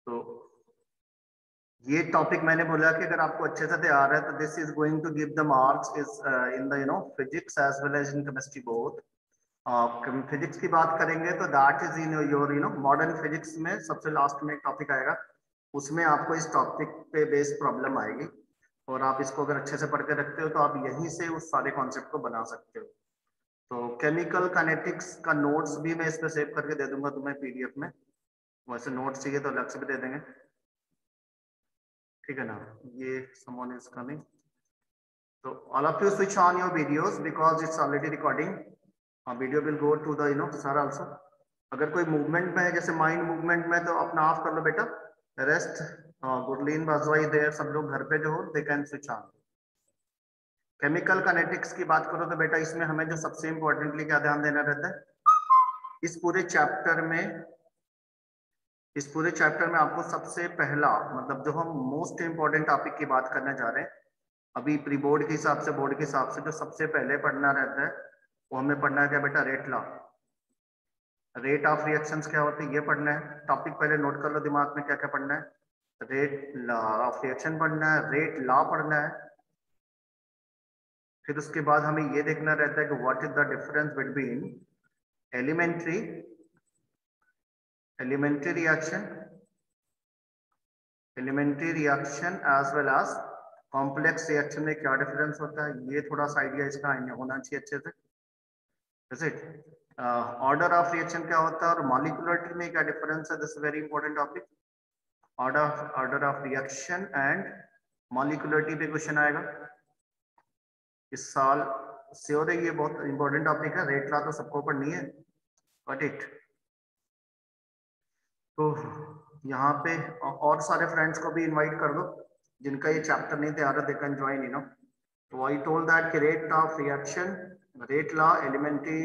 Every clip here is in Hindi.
तो ये टॉपिक मैंने बोला कि अगर आपको अच्छे से तैयार है तो this is going to give the marks is in the physics as well as in chemistry both. Physics की बात करेंगे तो that is in your modern physics में सबसे लास्ट में एक टॉपिक आएगा, उसमें आपको इस टॉपिक पे बेस प्रॉब्लम आएगी और आप इसको अगर अच्छे से पढ़ के रखते हो तो आप यहीं से उस सारे कॉन्सेप्ट को बना सकते हो। तो केमिकल काइनेटिक्स का नोट्स भी मैं इस पे सेव करके दे दूंगा तुम्हें पीडीएफ में, वैसे नोट्स चाहिए तो अलग से भी दे देंगे, ठीक है ना। ये someone is coming, so all of you switch on your videos because it's already recording. Video will go to the sir also. अगर कोई मूवमेंट में है जैसे माइंड मूवमेंट में तो अपना ऑफ कर लो बेटा, रेस्ट गुरलीन बाजवाई देर सब लोग घर पे जो हो they can switch on. Chemical kinetics की बात करो तो बेटा इसमें हमें जो सबसे इंपॉर्टेंटली क्या ध्यान देना रहता है, इस पूरे चैप्टर में आपको सबसे पहला मतलब जो हम मोस्ट इंपॉर्टेंट टॉपिक की बात करने जा रहे हैं अभी प्री बोर्ड के हिसाब से, बोर्ड के हिसाब से जो सबसे पहले पढ़ना रहता है वो हमें पढ़ना है क्या बेटा, rate law. Rate of reactions क्या होते हैं ये पढ़ना है। टॉपिक पहले नोट कर लो दिमाग में क्या क्या पढ़ना है, रेट लॉ ऑफ रिएक्शन पढ़ना है, रेट लॉ पढ़ना है। फिर उसके बाद हमें ये देखना रहता है कि what is the difference between elementary reaction as well as complex reaction में क्या डिफरेंस होता है, ये थोड़ा सा आइडिया इसका होना चाहिए अच्छे से। जैसे ऑर्डर ऑफ रिएक्शन क्या होता है और मॉलिक्यूलरिटी में क्या डिफरेंस है, this very important topic. Order of reaction and molecularity पे क्वेश्चन आएगा इस साल, श्योर है ये बहुत इंपॉर्टेंट टॉपिक है। रेट लॉ तो सबको पढ़नी है, बट इट तो यहाँ पे और सारे फ्रेंड्स को भी इनवाइट कर दो जिनका ये चैप्टर नहीं तैयार है, दे कैन ज्वाइन तो आई टोल्ड दैट कि rate of reaction, rate law, elementary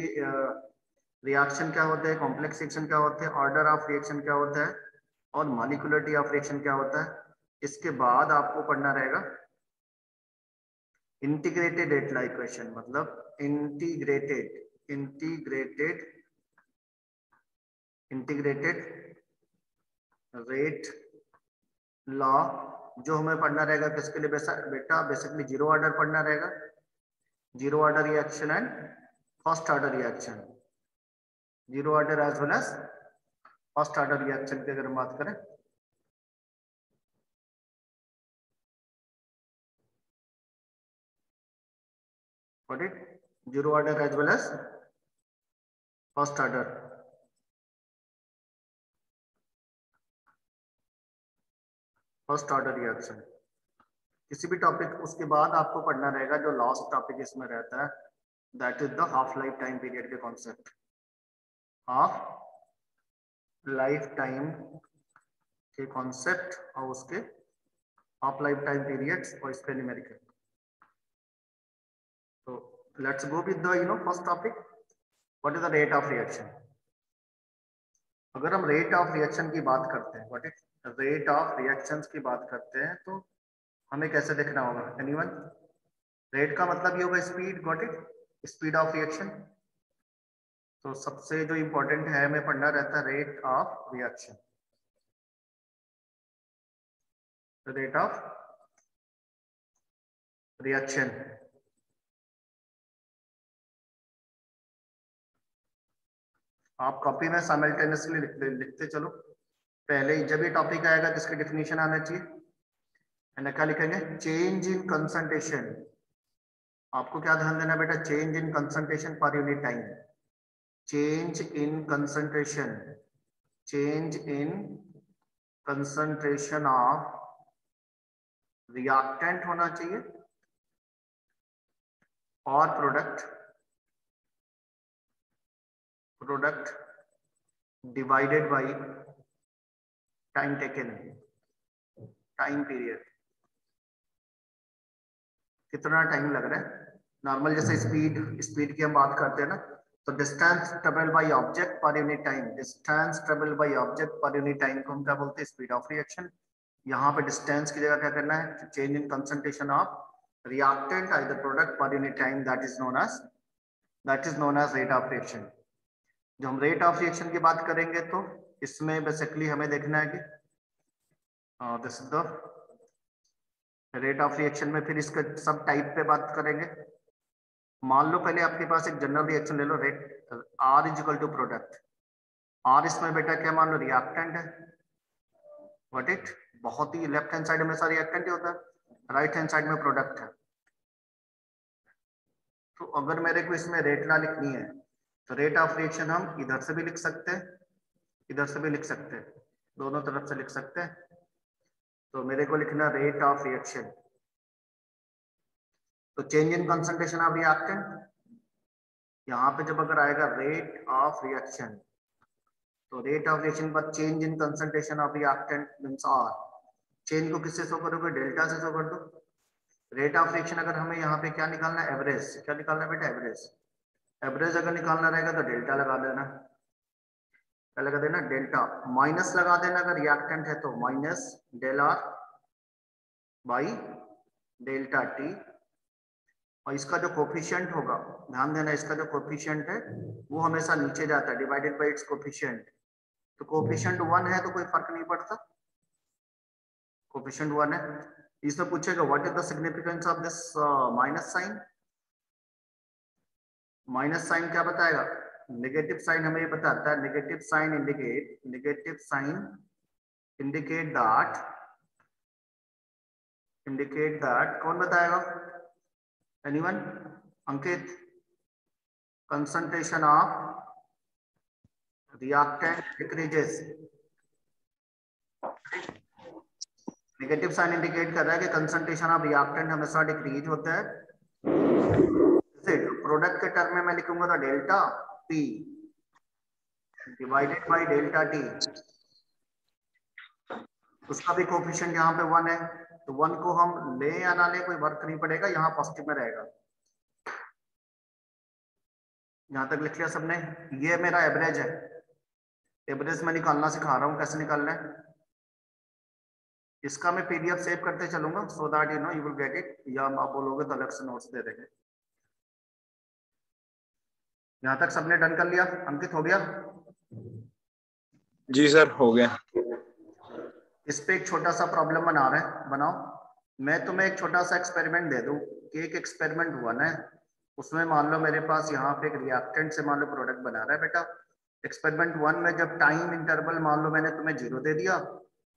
reaction क्या होते हैं, कॉम्प्लेक्स रिएक्शन क्या होते हैं, ऑर्डर ऑफ रिएक्शन क्या होता है और मॉलिक्यूलरिटी ऑफ रिएक्शन क्या होता है। इसके बाद आपको पढ़ना रहेगा इंटीग्रेटेड रेट लॉ इक्वेशन, मतलब इंटीग्रेटेड रेट लॉ जो हमें पढ़ना रहेगा किसके लिए बेटा, बेसिकली जीरो ऑर्डर पढ़ना रहेगा, zero order reaction and first order reaction, zero order as well as first order reaction की अगर हम बात करें। Got it? Zero order as well as first order. First order reaction किसी भी टॉपिक, उसके बाद आपको पढ़ना रहेगा जो लास्ट टॉपिक इसमें रहता है, that is the half life time period के कॉन्सेप्ट। हाफ लाइफ टाइम के कॉन्सेप्ट और उसके हाफ लाइफ टाइम पीरियड्स और इसके न्यूमेरिकल। तो let's go with the first topic, what is the rate of reaction. अगर हम रेट ऑफ रिएक्शन की बात करते हैं, what is rate of reactions की बात करते हैं तो हमें कैसे देखना होगा, एनीवन? रेट का मतलब ये होगा speed, got it, speed of reaction. तो सबसे जो इंपॉर्टेंट है हमें पढ़ना रहता है rate of reaction, rate of reaction. आप कॉपी में साइमल्टेनियसली लिखते चलो, पहले जब ये टॉपिक आएगा जिसकी डेफिनेशन आना चाहिए, एंड क्या लिखेंगे, चेंज इन कंसंट्रेशन। आपको क्या ध्यान देना बेटा, चेंज इन कंसंट्रेशन पर unit time, change in concentration, change in concentration of reactant होना चाहिए और product divided by time taken, time period, कितना टाइम लग रहा है। नॉर्मल जैसे स्पीड की हम बात करते हैं ना, तो डिस्टेंस ट्रेवल बाय ऑब्जेक्ट पर unit time, distance travel by object पर यूनिट टाइम को हम क्या बोलते हैं, स्पीड ऑफ रिएक्शन। यहाँ पे डिस्टेंस की जगह क्या करना है, change in concentration of reactant either product per unit time, that is known as rate of reaction. जो हम रेट ऑफ रिएक्शन की बात करेंगे तो इसमें बेसिकली हमें देखना है कि this is the rate of reaction में फिर इसके सब टाइप पे बात करेंगे। मान लो पहले आपके पास एक जनरल रिएक्शन ले लो, rate R is equal to product. R इसमें बेटा क्या मान लो रिएक्टेंट है, व्हाट इट, बहुत ही लेफ्ट हैंड साइड हमेशा रिएक्टेंट ही होता है, राइट हैंड साइड में प्रोडक्ट है। तो अगर मेरे को इसमें रेट ला लिखनी है तो रेट ऑफ रिएक्शन हम इधर से भी लिख सकते हैं, इधर से भी लिख सकते हैं, दोनों तरफ से लिख सकते हैं। तो मेरे को लिखना रेट ऑफ रिएक्शन, तो change in concentration of reactant, यहाँ पे जब अगर आएगा रेट ऑफ रिएक्शन, तो रेट ऑफ रिएक्शन पर change in concentration of reactant means R. Change को किससे शो करोगे, डेल्टा से शो कर दो। रेट ऑफ रिएक्शन अगर हमें यहाँ पे क्या निकालना है, एवरेज। क्या निकालना है बेटा, एवरेज। एवरेज अगर निकालना रहेगा तो डेल्टा लगा देना, क्या लगा देना, डेल्टा। माइनस लगा देना अगर रिएक्टेंट है तो minus del R by delta T. और इसका जो कोफिशिएंट होगा, ध्यान देना, इसका जो कोफिशिएंट है वो हमेशा नीचे जाता है, डिवाइडेड बाय इट्स कोफिशिएंट। तो कोफिशिएंट 1 है तो कोई फर्क नहीं पड़ता, कोफिशिएंट 1 है। इसमें पूछेगा what is the significance of this minus sign. Minus sign क्या बताएगा, नेगेटिव साइन हमें ये बताता है, नेगेटिव साइन इंडिकेट दैट, कौन बताएगा, anyone, Ankit, concentration of reactant decreases. Negative sign indicate कर रहा है कि कंसंट्रेशन ऑफ रिएक्टेंट हमेशा डिक्रीज होता है। प्रोडक्ट के टर्म में मैं लिखूंगा तो delta P divided by delta T, उसका भी कोफिशिएंट यहाँ पे 1 है, तो 1 को हम ले या ना ले कोई फर्क नहीं पड़ेगा, यहाँ पॉजिटिव में रहेगा। यहाँ तक लिख लिया सबने। ये मेरा एवरेज है, एवरेज में निकालना सिखा रहा हूँ कैसे निकालना है। इसका मैं पीडीएफ सेव करते चलूंगा so that you know you will get it, या आप बोलोगे तो अलग से नोट्स दे देंगे। यहाँ तक सबने डन कर लिया, अंकित हो गया? जी सर हो गया। इस पे एक छोटा सा प्रॉब्लम बना रहे हैं, बनाओ। मैं तुम्हें एक छोटा सा एक्सपेरिमेंट दे दूं कि एक एक्सपेरिमेंट हुआ ना, उसमें मान लो मेरे पास यहाँ पे एक रिएक्टेंट से मान लो प्रोडक्ट बना रहा है बेटा। एक्सपेरिमेंट 1 में जब टाइम इंटरवल मान लो मैंने तुम्हें 0 दे दिया,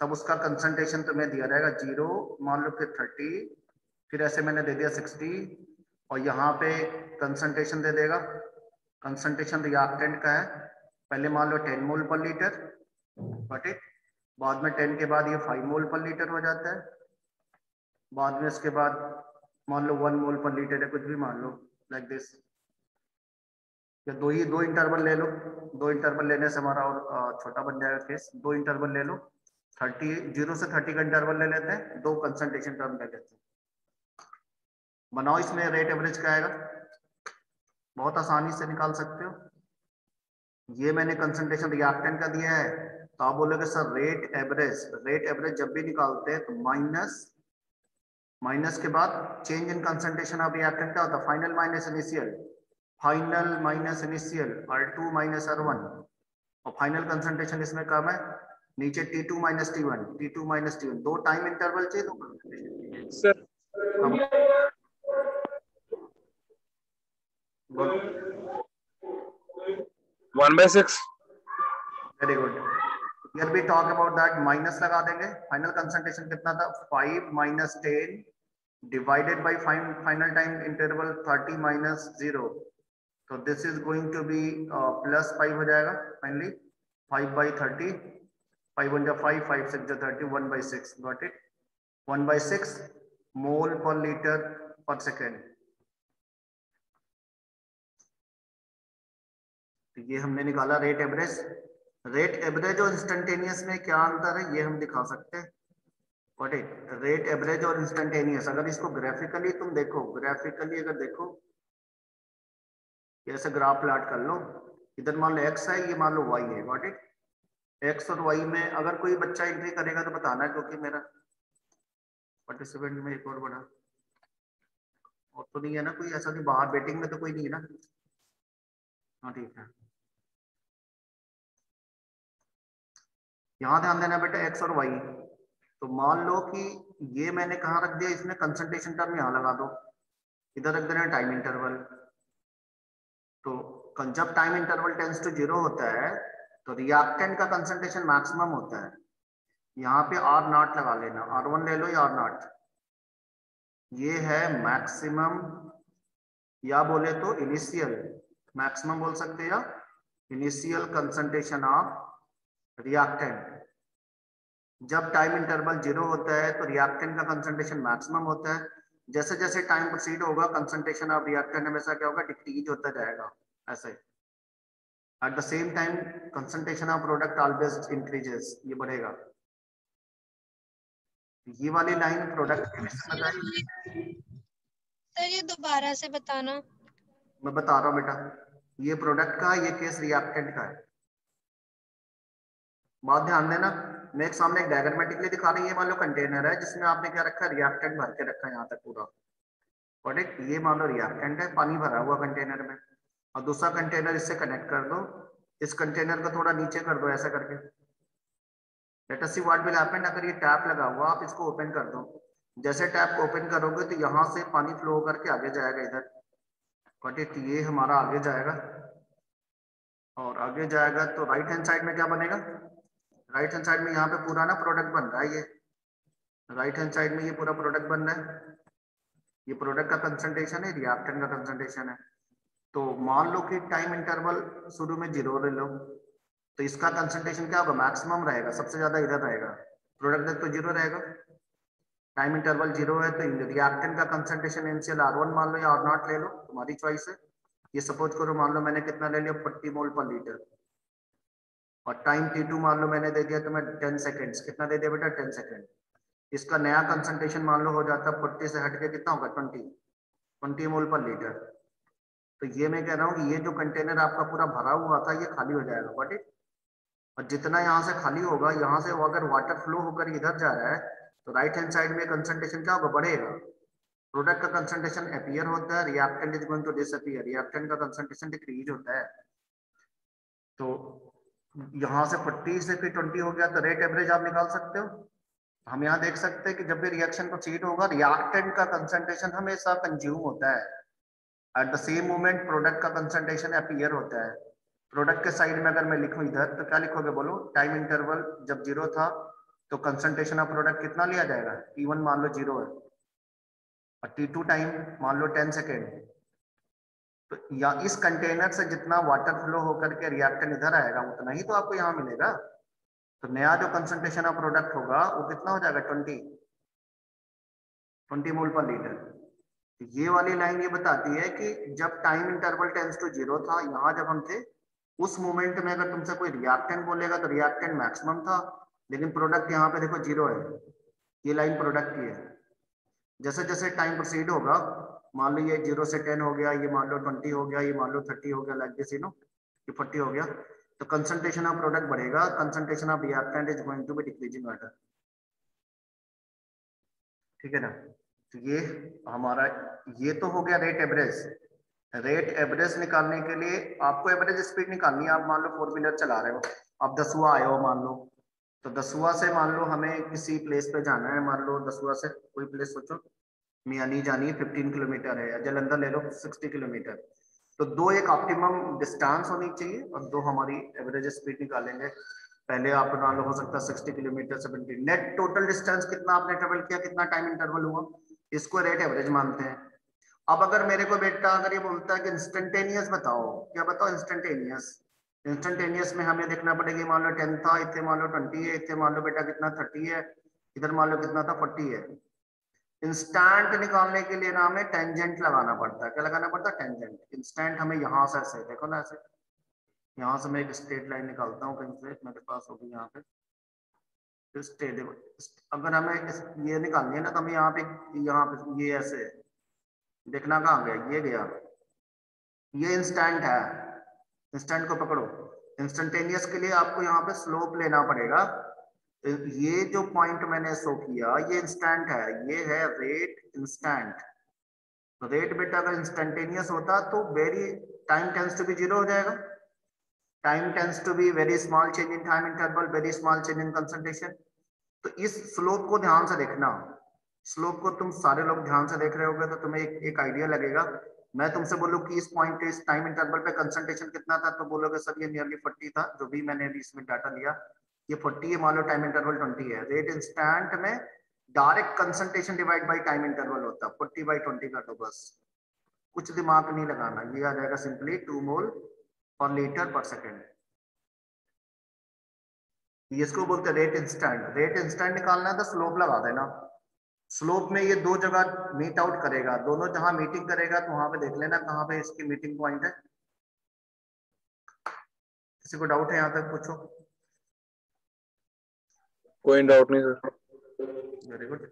तब उसका कंसंट्रेशन तुम्हें दिया रहेगा 0, मान लो फिर 30, फिर ऐसे मैंने दे दिया 60, और यहाँ पे कंसंट्रेशन दे देगा। कंसंट्रेशन रिएक्टेंट का है, पहले मान लो 10 मोल पर लीटर, बट इट, बाद में 10 के बाद ये 5 मोल पर लीटर हो जाता है, बाद में इसके बाद मान लो 1 मोल पर लीटर है, कुछ भी मान लो लाइक दिस। या दो इंटरवल ले लो, दो इंटरवल लेने से हमारा और छोटा बन जाएगा केस। दो इंटरवल ले लो, 30, 0 से 30 का इंटरवल ले लेते हैं, दो कंसंट्रेशन टर्म ले लेते हैं। बनाओ, इसमें रेट एवरेज क्या आएगा, बहुत आसानी से निकाल सकते हो। ये मैंने कंसंट्रेशन रिएक्टेंट का दिया है, तो आप बोलोगे सर रेट एवरेज जब भी निकालते हैं तो माइनस के बाद change in concentration of reactant क्या होता है, final minus initial, R2 minus R1, और फाइनल कंसंट्रेशन इसमें कम है, नीचे T2 माइनस T1, दो टाइम इंटरवल चाहिए, दो concentration sir. 1/6। Very good. Here we talk about that, minus लगा देंगे। फाइनल कंसंट्रेशन कितना था, 5 minus 10 divided by final time interval 30 minus 0, तो this is going to be +5 हो जाएगा फाइनली, 5/30, 5 1 5, 5 6 30, 1/6, गॉट इट, 1/6 मोल पर लीटर पर सेकेंड। तो ये हमने निकाला रेट एवरेज। रेट एवरेज और इंस्टेंटेनियस में क्या अंतर है ये हम दिखा सकते हैं, व्हाट इट, रेट एवरेज और इंस्टेंटेनियस। अगर इसको ग्राफिकली तुम देखो, ग्राफिकली अगर देखो, ऐसे ग्राफ प्लॉट कर लो, इधर मान लो x है, ये मान लो y है, व्हाट इट, x और y में अगर कोई बच्चा एंट्री करेगा तो बताना, क्योंकि मेरा पार्टिसिपेंट में एक और बड़ा और तो नहीं है ना कोई ऐसा, नहीं बाहर वेटिंग में तो कोई नहीं है ना, हाँ ठीक है। यहाँ ध्यान देना बेटा x और y, तो मान लो कि ये मैंने कहाँ रख दिया, इसमें कंसंट्रेशन टर्म यहाँ लगा दो, इधर रख देना टाइम इंटरवल। तो जब टाइम इंटरवल टेंस टू 0 होता है तो रिएक्टेंट का कंसंट्रेशन मैक्सिमम होता है। यहाँ पे आर नॉट लगा लेना, R1 ले लो या आर नॉट, ये है मैक्सिमम या बोले तो इनिशियल, मैक्सिमम बोल सकते हैं या इनिशियल कंसंट्रेशन ऑफ रिएक्टेंट। जब टाइम इंटरवल 0 होता है तो रिएक्टेंट का कंसंट्रेशन मैक्सिमम होता है। जैसे जैसे टाइम प्रोसीड होगा कंसंट्रेशन ऑफ रिएक्टेंट हमेशा क्या होगा, डिक्रीज होता जाएगा ऐसे। At the same time concentration of product always increases, ये बढ़ेगा। ये वाली लाइन प्रोडक्ट के विषय में बताई। सर ये दोबारा से बताना। मैं बता रहा हूँ बेटा, ये प्रोडक्ट का, ये केस रिएक्टेंट का है। बहुत ध्यान देना, मैं एक सामने एक डायग्रामेटिकली दिखा रही है, मान लो कंटेनर है जिसमें आपने क्या रखा है, रिएक्टेंट भर के रखा है यहाँ तक पूरा प्रोडक्ट। ये मान लो रिएक्टेंट है, पानी भरा हुआ कंटेनर में, और दूसरा कंटेनर इससे कनेक्ट कर दो, इस कंटेनर को थोड़ा नीचे कर दो ऐसा करके। Let us see what will happen, अगर ये टैप लगा हुआ आप इसको ओपन कर दो, जैसे टैप को ओपन करोगे तो यहाँ से पानी फ्लो करके आगे जाएगा इधर, बट ये हमारा आगे जाएगा, और आगे जाएगा तो राइट हैंड साइड में क्या बनेगा, राइट हैंड साइड में यहाँ पे पूरा ना प्रोडक्ट बन रहा है, ये राइट हैंड साइड में ये पूरा प्रोडक्ट बन रहा है, ये प्रोडक्ट का कंसंट्रेशन है, रिएक्टेंट का कंसंट्रेशन है। तो मान लो कि टाइम इंटरवल शुरू में 0 ले लो, तो इसका कंसंट्रेशन क्या होगा, मैक्सिमम रहेगा, सबसे ज्यादा इधर रहेगा, प्रोडक्ट तो 0 रहेगा। टाइम इंटरवल 0 है तो रिएक्टेंट का कंसंट्रेशन इनिशियल R1 मान लो या R0 ले लो, तुम्हारी चॉइस है। ये सपोज करो मान लो मैंने कितना ले लिया, 40 मोल पर लीटर, और टाइम T2 मान लो मैंने दे दिया तुम्हें 10 सेकेंड्स, कितना दे दिया बेटा, 10 सेकेंड। इसका नया कंसंट्रेशन मान लो हो जाता है 40 से हट के कितना होगा, 20 मोल पर लीटर। तो ये मैं कह रहा हूँ कि ये जो कंटेनर आपका पूरा भरा हुआ था ये खाली हो जाएगा, बट और जितना यहाँ से खाली होगा, यहाँ से अगर वाटर फ्लो होकर इधर जा रहा है तो राइट हैंड साइड में कंसंट्रेशन क्या होगा, बढ़ेगा। प्रोडक्ट का कंसंट्रेशन अपीयर होता है, reactant is going to disappear, reactant का कंसंट्रेशन डिक्रीज होता है। तो यहाँ से 40 से फिर 20 हो गया, तो रेट एवरेज आप निकाल सकते हो। हम यहाँ देख सकते हैं कि जब भी रिएक्शन प्रोसीड होगा रिएक्टेंट का कंसंट्रेशन हमेशा कंज्यूम होता है, at the same moment product का कंसंट्रेशन अपीयर होता है। प्रोडक्ट के साइड में अगर मैं लिखूं इधर तो क्या लिखोगे बोलो, टाइम इंटरवल जब 0 था तो कंसंट्रेशन ऑफ प्रोडक्ट कितना लिया जाएगा, T1 मान लो 0 है, और T2 टाइम मान लो 10 सेकेंड। तो या इस कंटेनर से जितना वाटर फ्लो होकर के रिएक्टेंट इधर आएगा उतना ही तो आपको यहाँ मिलेगा। तो नया जो कंसंट्रेशन ऑफ प्रोडक्ट होगा वो कितना हो जाएगा, 20 मोल पर लीटर। ये वाली लाइन ये बताती है कि जब टाइम इंटरवल टेंस टू 0 था, यहाँ जब हम थे उस मोमेंट में अगर तुमसे कोई रिएक्टेंट बोलेगा तो रिएक्टेंट मैक्सिमम था, लेकिन प्रोडक्ट यहाँ पे देखो 0 है। ये लाइन प्रोडक्ट की है। जैसे जैसे टाइम प्रोसीड होगा, मान लो ये 0 से 10 हो गया, ये मान लो 20 हो गया, ये मान लो 30 हो गया, लाइक दिस यू नो, ये 40 हो गया, तो कंसंट्रेशन ऑफ प्रोडक्ट बढ़ेगा, concentration of reactant is going to be decreasing order. ठीक है ना। तो ये हमारा, ये तो हो गया रेट एवरेज। रेट एवरेज निकालने के लिए आपको एवरेज स्पीड निकालनी है। आप मान लो 4 व्हीलर चला रहे हो, आप दसुआ आए हो मान लो, तो दसुआ से मान लो हमें किसी प्लेस पे जाना है, मान लो दसुआ से कोई प्लेस सोचो, मियानी जानी है, 15 किलोमीटर है, या जलंधर ले लो 60 किलोमीटर। तो दो एक ऑप्टिमम डिस्टेंस होनी चाहिए और दो हमारी एवरेज स्पीड निकालेंगे। पहले आप मान लो हो सकता है 60 किलोमीटर 70, नेट टोटल डिस्टेंस कितना आपने ट्रेवल किया, कितना टाइम इंटरवल हुआ, इसको रेट एवरेज मानते हैं। अब अगर मेरे को बेटा अगर ये बोलता है कि इंस्टेंटेनियस बताओ, क्या बताओ इंस्टेंटेनियस, इंस्टेंटेनियस में हमें देखना पड़ेगा, मान लो 10 था, इतने मान लो 20 है, इतने मान लो बेटा कितना 30 है, इधर मान लो कितना था 40 है। इंस्टेंट निकालने के लिए ना हमें टेंजेंट लगाना पड़ता है, क्या लगाना पड़ता है, टेंजेंट। इंस्टेंट हमें यहाँ से ऐसे देखो ना, ऐसे यहाँ से मैं एक स्ट्रेट लाइन निकालता हूँ, कहीं से मेरे पास होगी यहाँ पे स्ट्रेट। अगर हमें ये निकालनी है ना तो हमें यहाँ पे ये ऐसे देखना कहाँ गया, ये गया, ये इंस्टेंट है, इंस्टेंट को पकड़ो। इंस्टेंटेनियस के लिए आपको यहाँ पे स्लोप लेना पड़ेगा। ये जो पॉइंट मैंने शो किया ये इंस्टेंट है, ये है रेट इंस्टेंट। तो रेट बेटा अगर इंस्टेंटेनियस होता तो very time tends to be 0 हो जाएगा, time tends to be very small change in time interval, very small change in concentration. तो इस स्लोप को ध्यान से देखना, स्लोप को तुम सारे लोग ध्यान से देख रहे होगे तो तुम्हें एक आइडिया लगेगा। मैं तुमसे बोलूं कि इस पॉइंट इस टाइम इंटरवल पे कंसंट्रेशन कितना था, तो बोलोगे सर ये नियरली 40 था, जो भी मैंने अभी इसमें डाटा लिया ये 40 है, मान लो टाइम इंटरवल 20 है। रेट इंस्टेंट में direct concentration divide by time interval होता है, 40/20 कर दो बस, कुछ दिमाग नहीं लगाना, ये आ जाएगा सिंपली 2 मोल पर लीटर पर सेकेंड। इसको बोलते हैं रेट इंस्टेंट। रेट इंस्टेंट निकालना है तो स्लोप लगा देना, स्लोप में ये दो जगह मीट आउट करेगा, दोनों जहां मीटिंग करेगा तो वहां पे देख लेना कहां पे इसकी मीटिंग पॉइंट है। किसी को डाउट है यहाँ तक पूछो। कोई डाउट नहीं सर। Very good.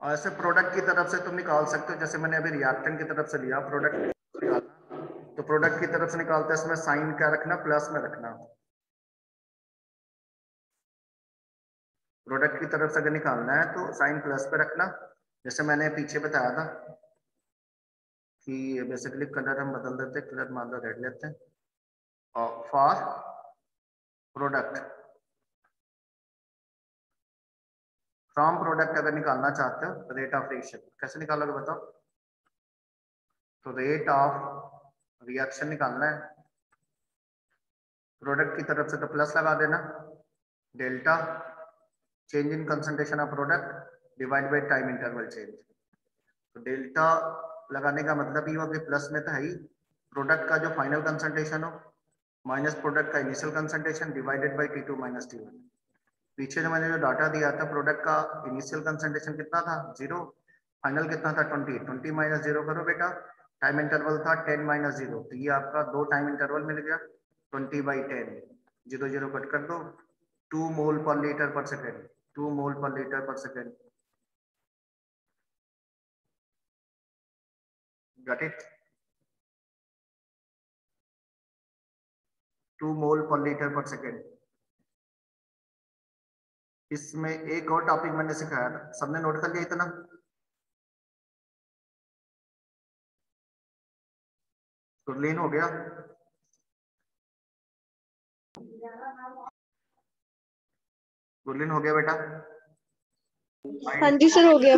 ऐसे प्रोडक्ट की तरफ से तुम निकाल सकते हो, जैसे मैंने अभी रिएक्टेंट की तरफ से लिया प्रोडक्ट निकालना, तो प्रोडक्ट की तरफ से निकालते हैं इसमें साइन क्या रखना, प्लस में रखना। प्रोडक्ट की तरफ से अगर निकालना है तो साइन प्लस पे रखना, जैसे मैंने पीछे बताया था कि बेसिकली कलर हम बदल देते हैं, कलर मान लो रेड लेते हैं, और फॉर प्रोडक्ट फ्रॉम प्रोडक्ट अगर निकालना चाहते हो रेट ऑफ रिएक्शन कैसे निकालोगे बताओ। तो रेट ऑफ रिएक्शन निकालना है, प्रोडक्ट की तरफ से तो प्लस लगा देना, delta change in concentration of product divide by time interval change. तो डेल्टा लगाने का मतलब ये हुआ कि प्लस में तो है ही प्रोडक्ट का जो फाइनल कंसंट्रेशन हो माइनस प्रोडक्ट का initial concentration divided by T2 minus T1। पीछे जो मैंने जो डाटा दिया था प्रोडक्ट का इनिशियल कंसंट्रेशन कितना था 0, फाइनल कितना था 20 माइनस 0 करो बेटा, टाइम इंटरवल था 10 माइनस 0, तो ये आपका दो टाइम इंटरवल मिल गया 20/10, 0 0 कट कर दो, 2 मोल पर लीटर पर सेकेंड, 2 मोल पर लीटर पर सेकेंड। गॉट इट, 2 मोल पर लीटर पर सेकेंड। इसमें एक और टॉपिक मैंने सिखाया था, सबने नोट कर लिया इतना? गुरलीन हो गया? गुरलीन हो गया बेटा? हाँ जी सर, हो गया।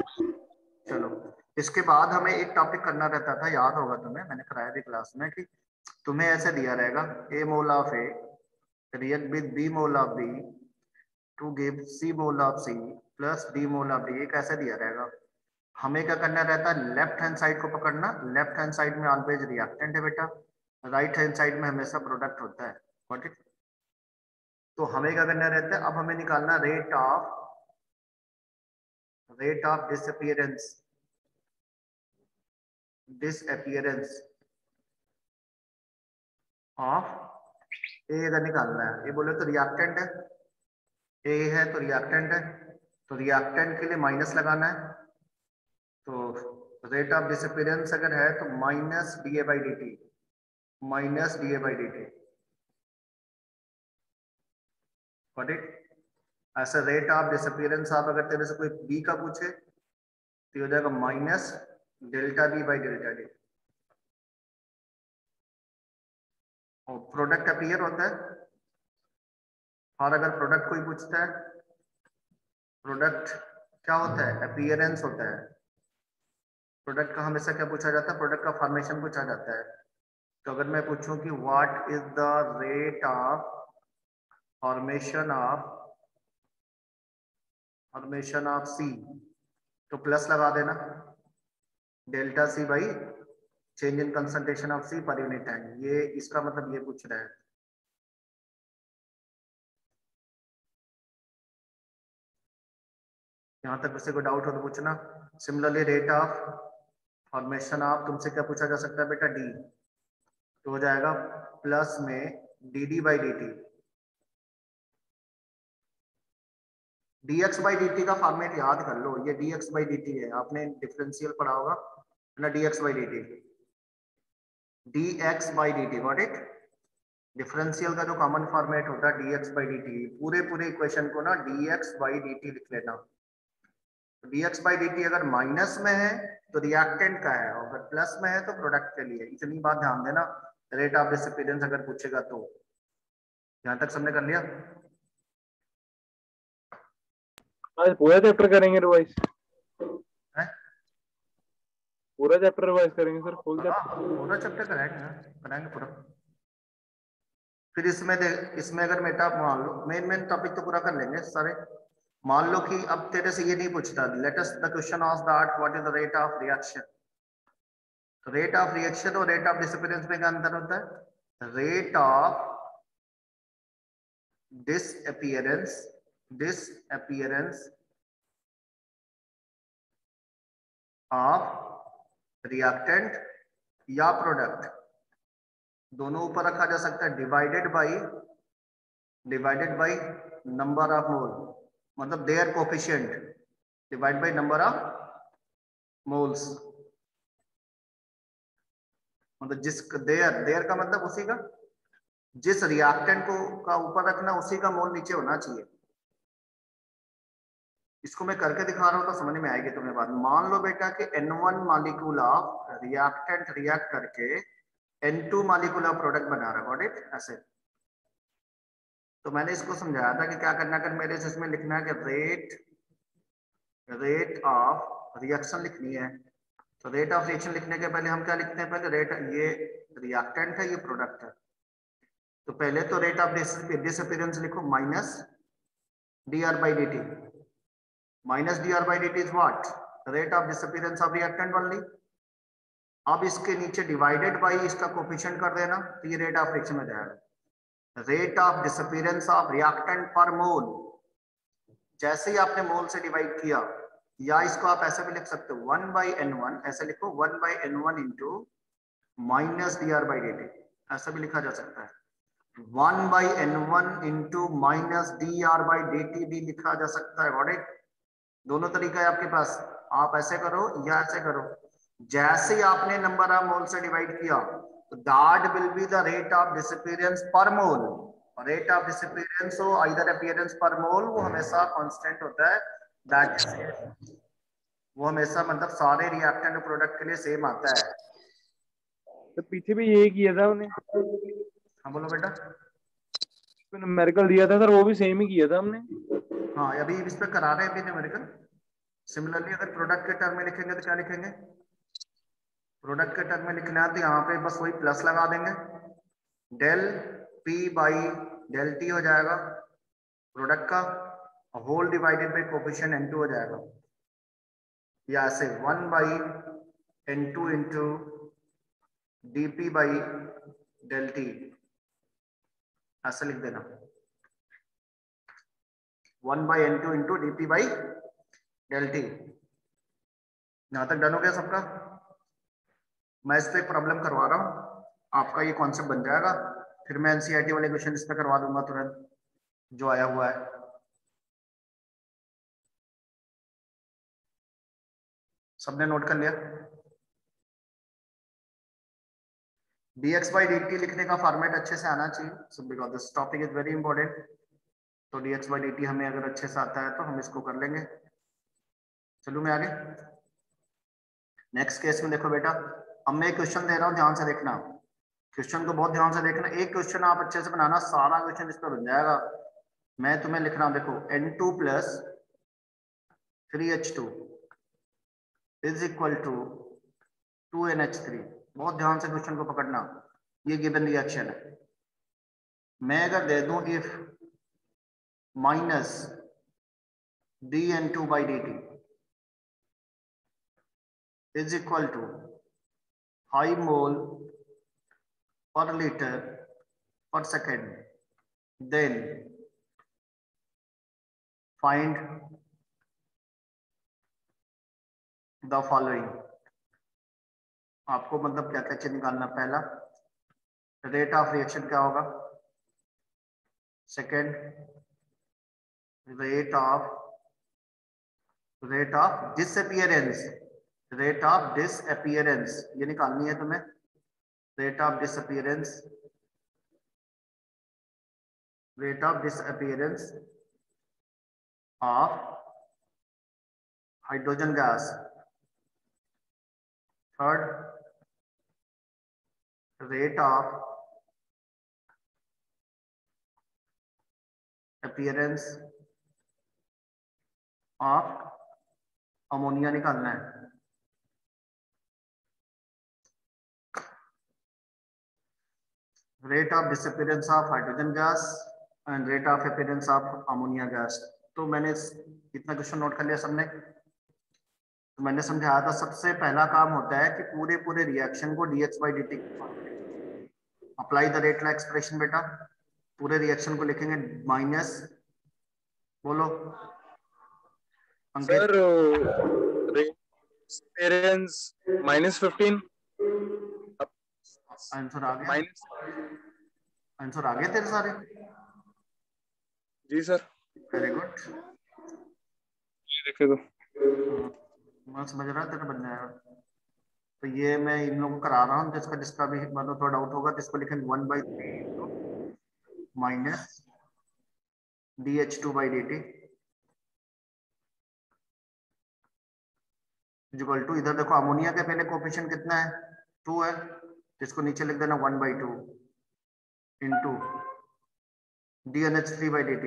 चलो, इसके बाद हमें एक टॉपिक करना रहता था, याद होगा तुम्हें, मैंने कराया थी क्लास में, कि तुम्हें ऐसे दिया रहेगा A mole of A react with B mole of B to give C mole of C plus D mole of D, ये कैसे दिया रहेगा। हमें क्या करना रहता है, लेफ्ट हैंड साइड को पकड़ना, लेफ्ट हैंड साइड में ऑलवेज रिएक्टेंट है बेटा, राइट हैंड साइड में हमेशा प्रोडक्ट होता है। Got it. तो हमें क्या करना रहता है, अब हमें निकालना रेट ऑफ डिसअपीयरेंस ऑफ ए इधर निकालना है। ये बोले तो रिएक्टेंट है, ए है तो रिएक्टेंट है, तो रिएक्टेंट के लिए माइनस लगाना है, तो रेट ऑफ डिसअपीयरेंस अगर है तो minus DA/dt, minus DA/dt। Got it. ऐसा रेट ऑफ डिसअपीयरेंस आप अगर तेरे से कोई बी का पूछे तो हो जाएगा माइनस डेल्टा B/ΔD। और प्रोडक्ट अपीयर होता है, और अगर प्रोडक्ट कोई पूछता है, प्रोडक्ट क्या होता है, अपीयरेंस होता है। प्रोडक्ट का हमेशा क्या पूछा जाता है, प्रोडक्ट का फॉर्मेशन पूछा जाता है। तो अगर मैं पूछूं कि what is the rate of formation of C, तो प्लस लगा देना, delta C by change in concentration of C पर यूनिट टाइम, ये इसका मतलब ये पूछ रहा है। यहाँ तक किसी को डाउट हो तो पूछना। Similarly rate of formation of, तुमसे क्या पूछा जा सकता है बेटा, D, तो हो जाएगा प्लस में DD/dt, dx/dt का फॉर्मेट याद कर लो, ये dx/dt है, आपने डिफरेंशियल पढ़ा होगा ना, dx/dt, dx/dt। Got it. Differential का जो कॉमन फॉर्मेट होता है dx/dt, पूरे इक्वेशन को ना dx/dt लिख लेना। dx/dt अगर माइनस में है तो रिएक्टेंट का है, और अगर प्लस में है तो प्रोडक्ट के लिए, इतनी बात ध्यान देना। रेट ऑफ डिसअपीयरेंस अगर पूछेगा तो। यहां तक सबने कर लिया? आज पूरा चैप्टर करेंगे रिवाइज? है? पूरा चैप्टर रिवाइज करेंगे सर, फुल चैप्टर? पूरा चैप्टर कराएंगे पूरा। फिर इसमें अगर मेटा मान लो मेन टॉपिक तो पूरा कर लेंगे सारे। मान लो कि अब तेरे से ये नहीं पूछता, let us the question asked that what is the rate of reaction. तो रेट ऑफ रिएक्शन और रेट ऑफ डिसअपीयरेंस में क्या अंतर होता है? Rate of disappearance of reactant या प्रोडक्ट, दोनों ऊपर रखा जा सकता है, divided by number of mole, मतलब their coefficient divide by number of moles. मतलब जिस देयर का मतलब उसी का, जिस रिएक्टेंट को का ऊपर रखना उसी का मोल नीचे होना चाहिए। इसको मैं करके दिखा रहा हूं तो समझ में आएगी तुम्हें बात। मान लो बेटा कि N1 molecule of reactant react करके N2 मॉलिक्यूल ऑफ प्रोडक्ट बना रहा है, गॉट इट? ऐसे तो मैंने इसको समझाया था कि क्या करना है, मेरे इसमें लिखना है कि रेट ऑफ रिएक्शन लिखनी है। तो रेट ऑफ रिएक्शन लिखने के पहले हम क्या लिखते हैं? पहले रेट, ये रिएक्टेंट है, ये प्रोडक्ट है, तो पहले तो रेट ऑफ डिसअपीयरेंस लिखो minus dr by dt। Minus dr by dt is what? Rate of disappearance of reactant only. अब इसके नीचे डिवाइडेड बाई इसका कोफिशिएंट कर देना, तो ये रेट ऑफ रिएक्शन हो जाएगा। Rate of disappearance of reactant पर मोल, जैसे ही आपने मोल से डिवाइड किया, या इसको आप ऐसे भी लिख सकते हो 1/n1, ऐसे लिखो 1/n1 into minus dr by dt, ऐसा भी लिखा जा सकता है। 1/n1 into minus dr by dt भी लिखा जा सकता है, गॉट इट? दोनों तरीका है आपके पास, आप ऐसे करो या ऐसे करो। जैसे ही आपने नंबर ऑफ मोल से डिवाइड किया, तो that will be the rate of disappearance पर मोल। रेट ऑफ डिसअपीयरेंस हो आइदर अपीयरेंस पर मोल, वो हमेशा कांस्टेंट होता है, दैट इज वो हमेशा मतलब सारे रिएक्टेंट प्रोडक्ट के लिए सेम आता है। तो पीछे भी यही किया था हमने। हाँ बोलो बेटा। न्यूमेरिकल दिया था सर, वो भी सेम ही किया था हमने। हाँ अभी इस पे करा रहे हैं अभी न्यूमेरिकल। सिमिलरली अगर प्रोडक्ट के टर्म में लिखेंगे तो क्या लिखेंगे? प्रोडक्ट के टर्म में लिखना है तो यहाँ पे बस वही प्लस लगा देंगे, del P by del T हो जाएगा प्रोडक्ट का, whole divided by coefficient n2 हो जाएगा, या ऐसे 1/n2 into dp by del T, ऐसा लिख देना 1/n2 into dp by del T. यहां तक डन हो गया सबका? मैं इस पे प्रॉब्लम करवा रहा हूं, आपका ये कॉन्सेप्ट बन जाएगा, फिर मैं एनसीईआरटी वाले क्वेश्चन इस पे करवा दूंगा तुरंत जो आया हुआ है। सबने नोट कर लिया? dx by dt लिखने का फॉर्मेट अच्छे से आना चाहिए, so because this topic is very important. तो dx by dt हमें अगर अच्छे से आता है तो हम इसको कर लेंगे। चलो मैं आगे नेक्स्ट केस में देखो बेटा, अब मैं क्वेश्चन दे रहा हूं, ध्यान से देखना, क्वेश्चन को बहुत ध्यान से देखना। एक क्वेश्चन आप अच्छे से बनाना, सारा क्वेश्चन इस पर बन जाएगा। मैं तुम्हें लिख रहा हूं, देखो N2 plus 3H2 is equal to 2NH3। बहुत ध्यान से क्वेश्चन को पकड़ना, ये गिवन रिएक्शन है। मैं अगर दे दूं if minus dN2 by dt is equal to 5 mole per liter per second, then find the following। आपको मतलब क्या क्या चीज निकालना? पहला रेट ऑफ रिएक्शन क्या होगा, second rate of disappearance, rate of disappearance ये निकालनी है तुम्हें, rate of disappearance of hydrogen gas. Third rate of appearance of ammonia निकालना है। Rate of disappearance of hydrogen gas and rate of appearance of ammonia gas. तो मैंने इतना क्वेश्चन नोट कर लिया सबने। तो मैंने समझाया था सबसे पहला काम होता है कि पूरे पूरे रिएक्शन को dx by dt apply the rate expression. बेटा पूरे रिएक्शन को लिखेंगे माइनस, बोलो अंकित। सर पेरेंट्स -15 आंसर आ गया, माइनस। आंसर आ गए तेरे सारे? जी सर, वेरी गुड। देखे तो मैं समझ रहा तेरा बन जाएगा। तो ये मैं इन लोगों को करा रहा हूँ, जिसका जिसका भी मतलब थोड़ा डाउट होगा, जिसको लिखेंगे 1/3 माइनस dH2/dt इक्वल टू, इधर देखो अमोनिया के पहले कोफिशिएंट कितना है, 2 है, जिसको नीचे लिख देना 1/2 इंटू DNH3/dt।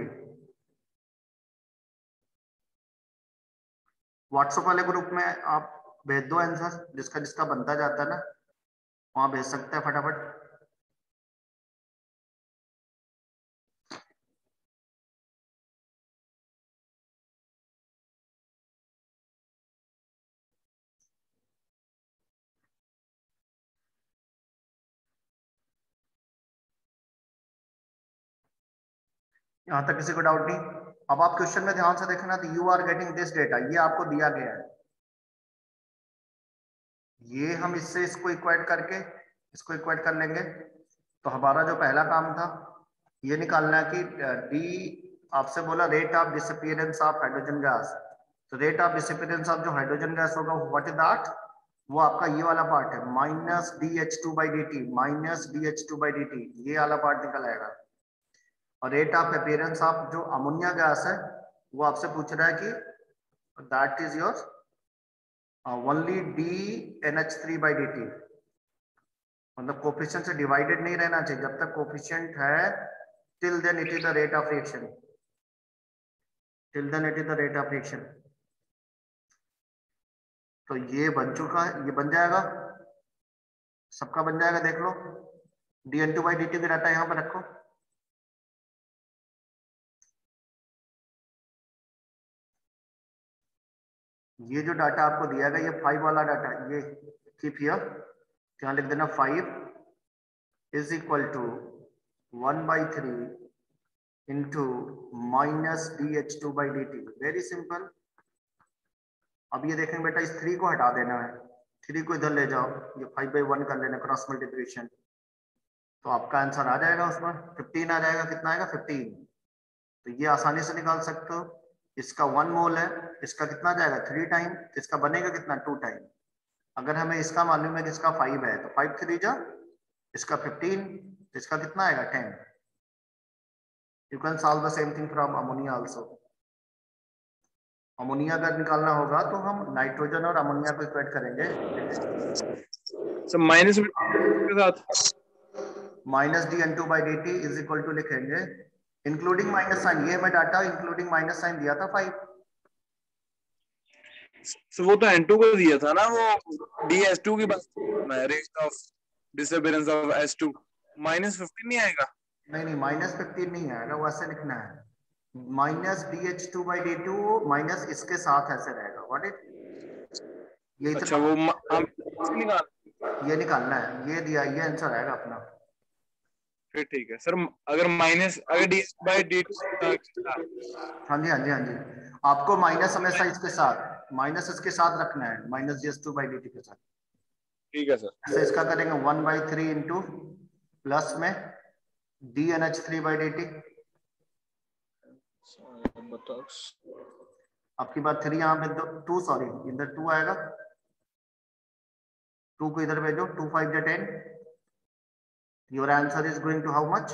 व्हाट्सएप वाले ग्रुप में आप भेज दो आंसर, जिसका जिसका बनता जाता है ना, वहां भेज सकते हैं फटाफट। यहां तक किसी को डाउट नहीं? अब आप क्वेश्चन में ध्यान से देखना, तो you are getting this data, ये आपको दिया गया है, ये हम इससे इसको इक्वेट करके इसको इक्वेट कर लेंगे। तो हमारा जो पहला काम था ये निकालना है कि डी, आपसे बोला rate of disappearance of hydrogen gas. तो रेट ऑफ डिसअपीयरेंस ऑफ जो हाइड्रोजन गैस होगा व्हाट इज दैट, वो आपका ये वाला पार्ट है माइनस DH2/dt, माइनस DH2/dt, ये वाला पार्ट निकल आएगा। और रेट ऑफ अपीयरेंस ऑफ जो अमोनिया गैस है वो आपसे पूछ रहा है कि that is your only DNH3/dt, मतलब कोफिशिएंट से डिवाइडेड नहीं रहना चाहिए, जब तक कोफिशिएंट है till then it is the rate of reaction, till then it is the rate of reaction. तो ये बन चुका है, ये बन जाएगा, सबका बन जाएगा, देख लो। dN2/dt भी रहता है, यहाँ पर रखो। ये जो डाटा आपको दिया गया, ये 5 वाला डाटा, ये कीप हियर, यहाँ लिख देना 5 is equal to 1/3 into minus DH2/dt। Very simple. अब ये देखेंगे बेटा, इस 3 को हटा देना है, 3 को इधर ले जाओ, ये 5/1 कर लेना, क्रॉस मल्टीप्लिकेशन, तो आपका आंसर आ जाएगा, उसमें 15 आ जाएगा। कितना आएगा? 15। तो ये आसानी से निकाल सकते हो। इसका 1 मोल है, इसका कितना जाएगा? 3 टाइम, इसका बनेगा कितना? 2 टाइम। अगर हमें इसका मालूम है कि इसका 5 है, तो 5 3 जा, इसका 15, तो इसका कितना आएगा? 10। You can solve the same thing from ammonia also. Ammonia अगर निकालना होगा तो हम नाइट्रोजन और अमोनिया को इक्वेट करेंगे, सर माइनस के साथ minus DN2/dt is equal to लिखेंगे इंक्लूडिंग माइनस साइन, ये मैं डाटा इंक्लूडिंग माइनस साइन दिया था 5। सर वो तो N2 को दिया था ना, वो DS2 की बात मैं, rate of disappearance of S2 -15 नहीं आएगा? नहीं नहीं, -15 नहीं आएगा, वो ऐसे लिखना है माइनस DH2/dt माइनस इसके साथ ऐसे रहेगा। व्हाट इट, ये अच्छा, इतना वो निकाल, ये निकालना है, ये दिया, ये आंसर आएगा अपना। फिर ठीक है सर। अगर DS/dt हाँ जी हाँ जी हाँ जी, आपको माइनस हमेशा इसके साथ, माइनस इसके साथ रखना है, माइनस DH2/dt के साथ। ठीक है सर। ऐसे इसका करेंगे 1/3 इंटू प्लस में DNH3/dt। आपकी बात 3 यहाँ पे 2, सॉरी इधर 2 आएगा, 2 को इधर भेजो, 2 5 जा 10। Your answer is going to how much?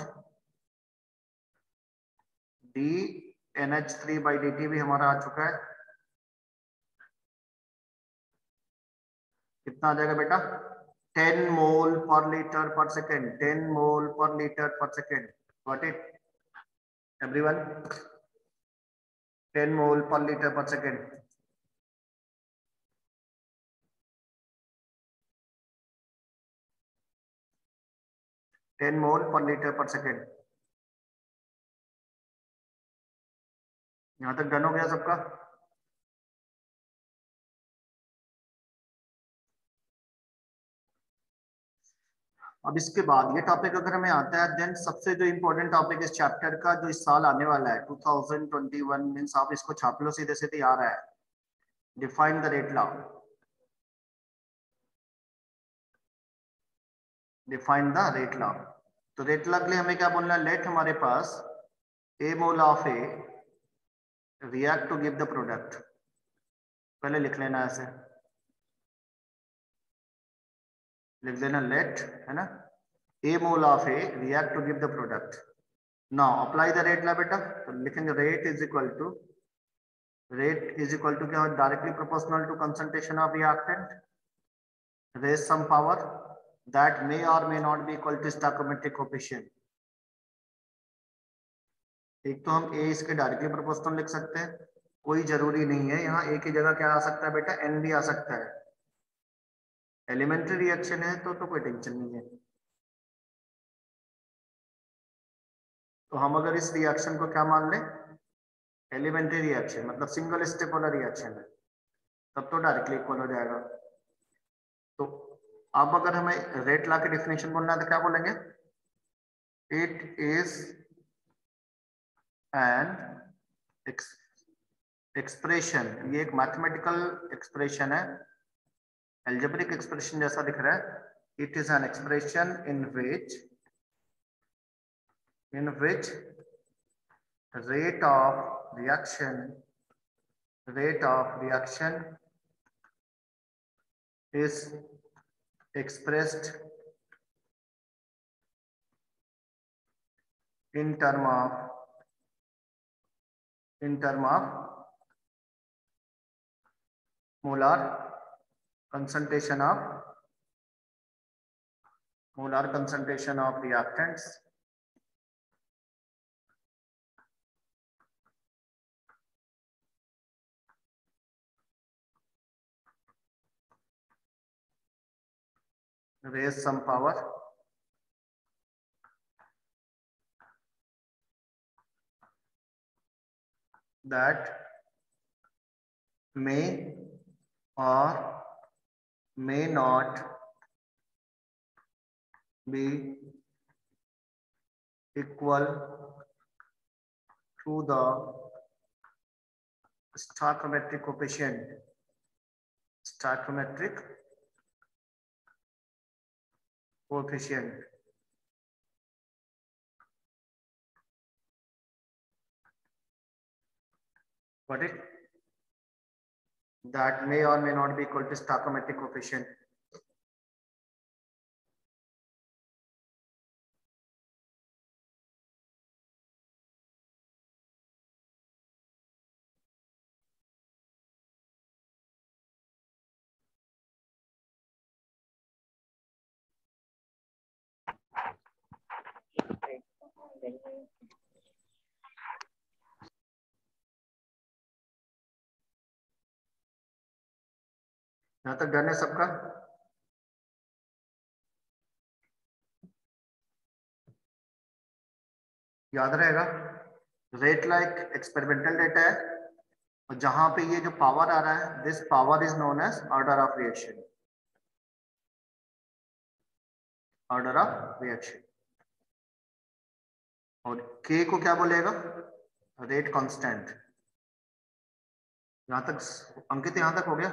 DNH3/dt भी हमारा आ चुका है। कितना आ जाएगा बेटा? 10 मोल पर लीटर पर सेकेंड, 10 मोल पर लीटर पर सेकेंड। Got it everyone? 10 मोल पर लीटर पर सेकेंड। टेन मोल पर लीटर पर सेकेंड। यहां तक डन हो गया सबका? अब इसके बाद ये टॉपिक अगर हमें आता है, देन सबसे जो इम्पोर्टेंट टॉपिक इस चैप्टर का जो इस साल आने वाला है 2021 मींस आप इसको छाप लो सीधे सीधे आ रहा है, define the rate law. Define the rate law. तो रेट लॉ के लिए हमें क्या बोलना है? लेट हमारे पास a mole of A react to give the product. पहले लिख लेना ऐसे, लिख देना लेट, है ना, a mole of A react to give the product. Now apply the rate law बेटा। तो लिखेंगे रेट इज इक्वल टू क्या हो, directly proportional to concentration of reactant raise some power that may और may not be equal to stoichiometric coefficient. एक तो हम ए इसके डायरेक्टली प्रोपोर्शनल लिख सकते हैं, कोई जरूरी नहीं है, यहाँ ए की जगह क्या आ सकता है बेटा? एन भी आ सकता है। एलिमेंट्री रिएक्शन है तो कोई टेंशन नहीं है। तो हम अगर इस रिएक्शन को क्या मान लें? एलिमेंट्री रिएक्शन, मतलब सिंगल स्टेप वाला रिएक्शन है, तब तो डायरेक्टली इक्वल हो जाएगा। तो अब अगर हमें रेट लॉ की डेफिनेशन बोलना है तो क्या बोलेंगे? इट इज एन एक्सप्रेशन, ये एक मैथमेटिकल एक्सप्रेशन है, अलजेब्रिक एक्सप्रेशन जैसा दिख रहा है। It is an expression in which rate of reaction is expressed in term of molar concentration of reactants raise some power that may or may not be equal to the stoichiometric coefficient. Got it? That may or may not be equal to stoichiometric coefficient. यहां तक डन है सबका? याद रहेगा, रेट लाइक एक्सपेरिमेंटल डेटा है, और जहां पे ये जो पावर आ रहा है, this power is known as order of reaction. और के को क्या बोलेगा? Rate constant. यहां तक अंकित, यहां तक हो गया?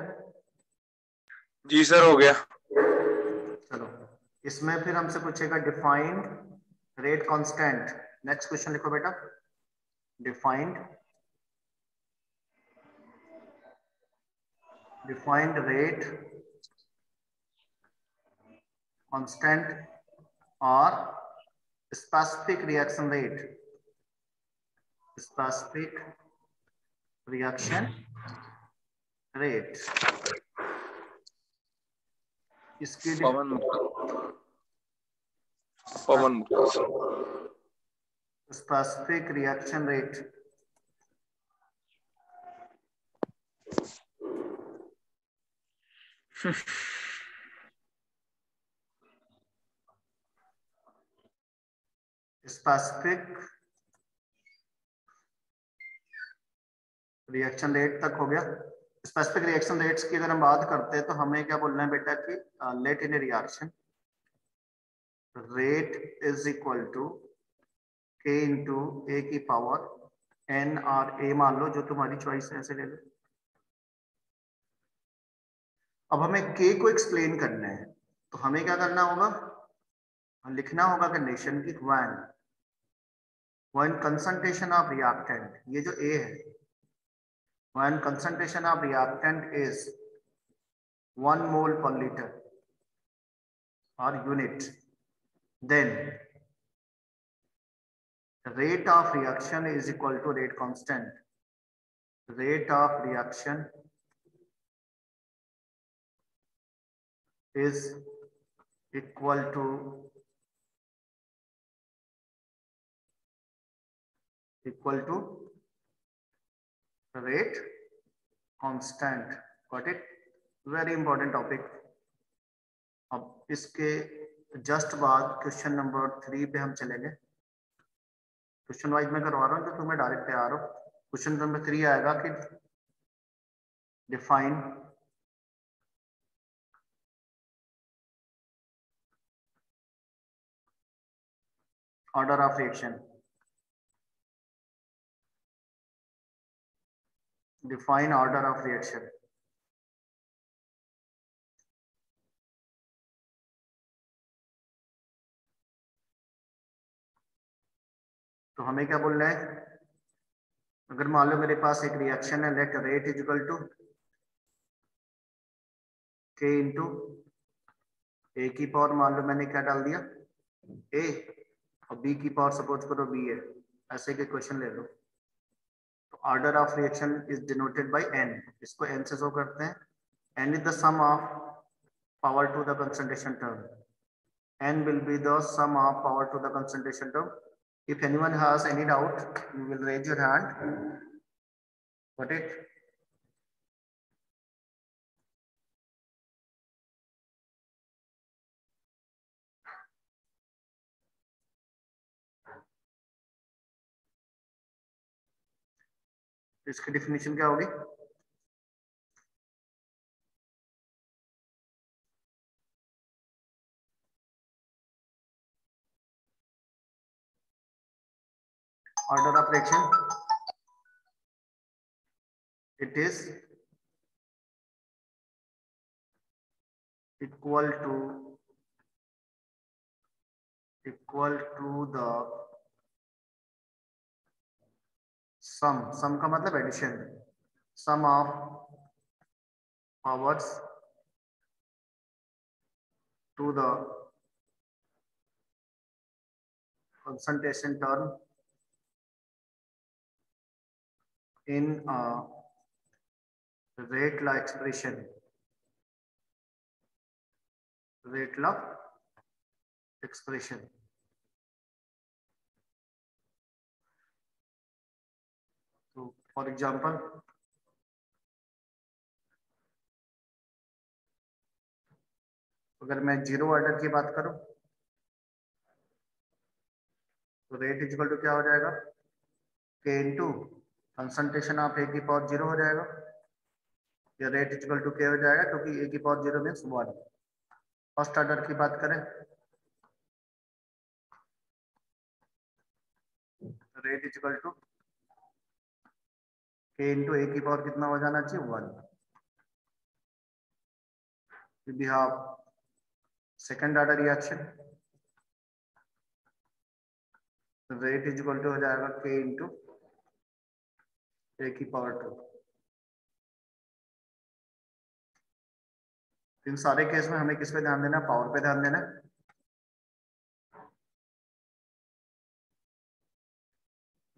जी सर हो गया। चलो, इसमें फिर हमसे पूछेगा defined rate constant. Next question लिखो बेटा, डिफाइंड रेट कांस्टेंट और स्पेसिफिक रिएक्शन रेट। इसकी specific reaction rate specific reaction rate तक हो गया। स्पेसिफिक रिएक्शन रेट्स की अगर हम बात करते हैं तो हमें क्या बोलना है बेटा कि let in a reaction rate is equal to k into A की पावर n और a मान लो, जो तुम्हारी चॉइस है ऐसे ले लो। अब हमें k को एक्सप्लेन करना है तो हमें क्या करना होगा, लिखना होगा कंडीशन की when concentration of reactant, ये जो A है, when concentration of reactant is 1 mole per liter or unit, then rate of reaction is equal to rate constant. Rate of reaction is equal to rate constant. Got it? Very important topic. अब इसके जस्ट बाद क्वेश्चन नंबर 3 पे हम चलेंगे। क्वेश्चन वाइज मैं करवा रहा हूँ तो तुम्हें डायरेक्ट तैयार हो। क्वेश्चन नंबर 3 आएगा कि define order of reaction. Define order of reaction. तो हमें क्या बोलना है, अगर मान लो मेरे पास एक रिएक्शन है, let rate is equal to k into A की पावर, मान लो मैंने क्या डाल दिया a, और b की पावर सपोज करो b है, ऐसे के क्वेश्चन ले लो। तो order of reaction is denoted by n, इसको n से शो करते हैं। n is the sum of power to the concentration term, n will be the sum of power to the concentration term. If anyone has any doubt, you will raise your hand. Got it? इसकी डेफिनेशन क्या होगी? Order of reaction, it is equal to the sum का मतलब addition, sum of powers to the concentration term in a rate law expression, rate law expression. तो फॉर एग्जांपल अगर मैं जीरो ऑर्डर की बात करूं तो रेट इक्वल टू क्या हो जाएगा, k इंटू कंसंट्रेशन ऑफ ए की पावर 0 हो जाएगा, या रेट इक्वल टू k हो जाएगा क्योंकि ए की पावर 0 मीन्स 1। फर्स्ट ऑर्डर की बात करें, rate equal to k into A की पावर कितना हो जाना चाहिए, 1। We have second order reaction, rate is equal to हो जाएगा k इंटू ए की पावर 2। इन सारे केस में हमें किस पे ध्यान देना, पावर पे ध्यान देना।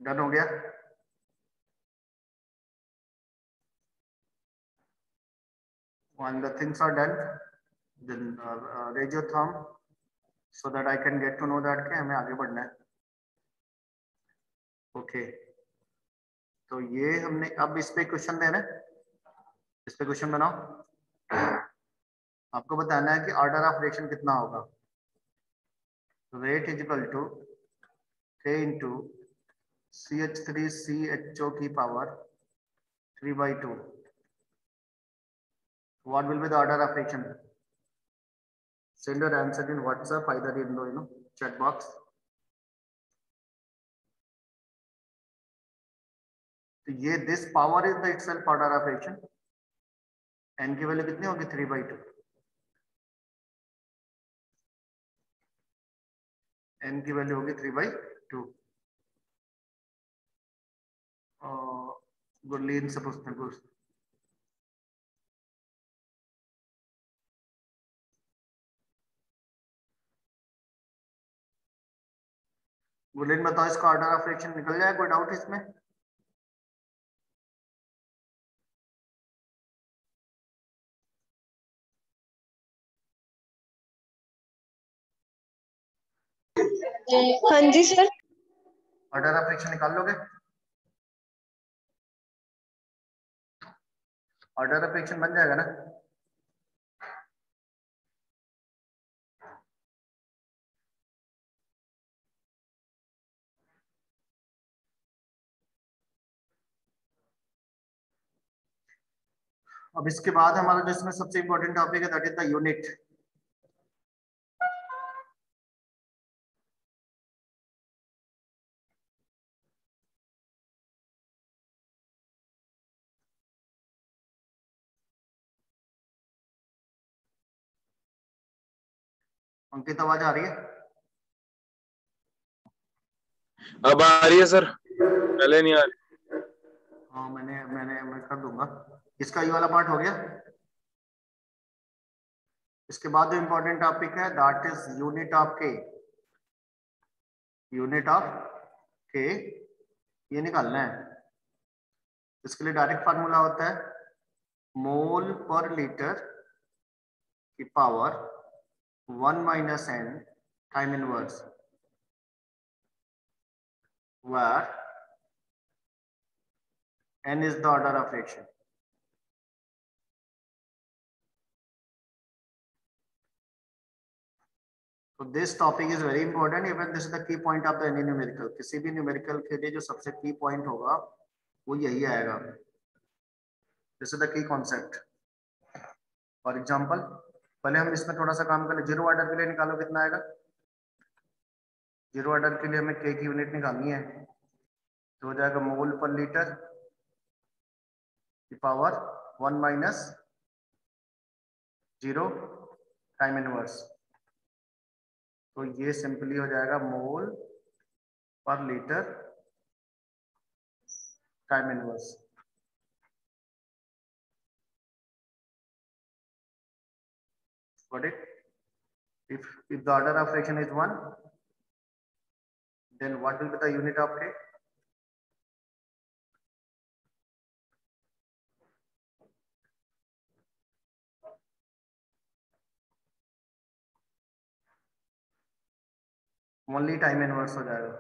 डन हो गया? When the things are done, then raise your thumb so that I can get to know that कि हमें आगे बढ़ना है। ओके, तो ये हमने अब इस पे क्वेश्चन देना है, इस पे क्वेश्चन बनाओ। आपको बताना है कि ऑर्डर ऑफ रिएक्शन कितना होगा। Rate is equal to K into CH3CHO की power 3/2. What will be the order of reaction? Send your answer in WhatsApp, either in the chat box. तो ये this power is the itself order of reaction. n की वैल्यू कितनी होगी 3/2. n की वैल्यू होगी 3/2. गुरलीन से पूछते हैं कुछ। गुरलीन बताओ इसका ऑर्डर ऑफ रिएक्शन निकल जाए, कोई डाउट इसमें? हाँ जी सर। ऑर्डर ऑफ रिएक्शन निकाल लोगे? ऑर्डर ऑफ रिएक्शन बन जाएगा ना? अब इसके बाद हमारा जो इसमें सबसे इंपॉर्टेंट टॉपिक है दैट इज द यूनिट। अंकित आवाज आ रही है? अब आ रही है सर, पहले नहीं आ रही। हाँ मैं कर दूंगा। इसका ये वाला पार्ट हो गया। इसके बाद जो इंपॉर्टेंट टॉपिक है दैट इज यूनिट ऑफ के। यूनिट ऑफ के ये निकालना है। इसके लिए डायरेक्ट फार्मूला होता है मोल पर लीटर की power 1 - n time inverse, where n is the order of reaction. So this topic is very important. Even this is the key point of the any numerical. किसी भी न्यूमेरिकल के लिए जो सबसे की पॉइंट होगा वो यही आएगा। This is the key concept. For example पहले हम इसमें थोड़ा सा काम कर ले। जीरो ऑर्डर के लिए निकालो कितना आएगा। जीरो ऑर्डर के लिए हमें के की यूनिट निकालनी है तो हो जाएगा मोल पर लीटर की पावर 1 - 0 टाइम इनवर्स। तो ये सिंपली हो जाएगा मोल पर litre time inverse. Got it? If the order of reaction is 1, then what will be the unit of K? Only time inverse हो जाएगा।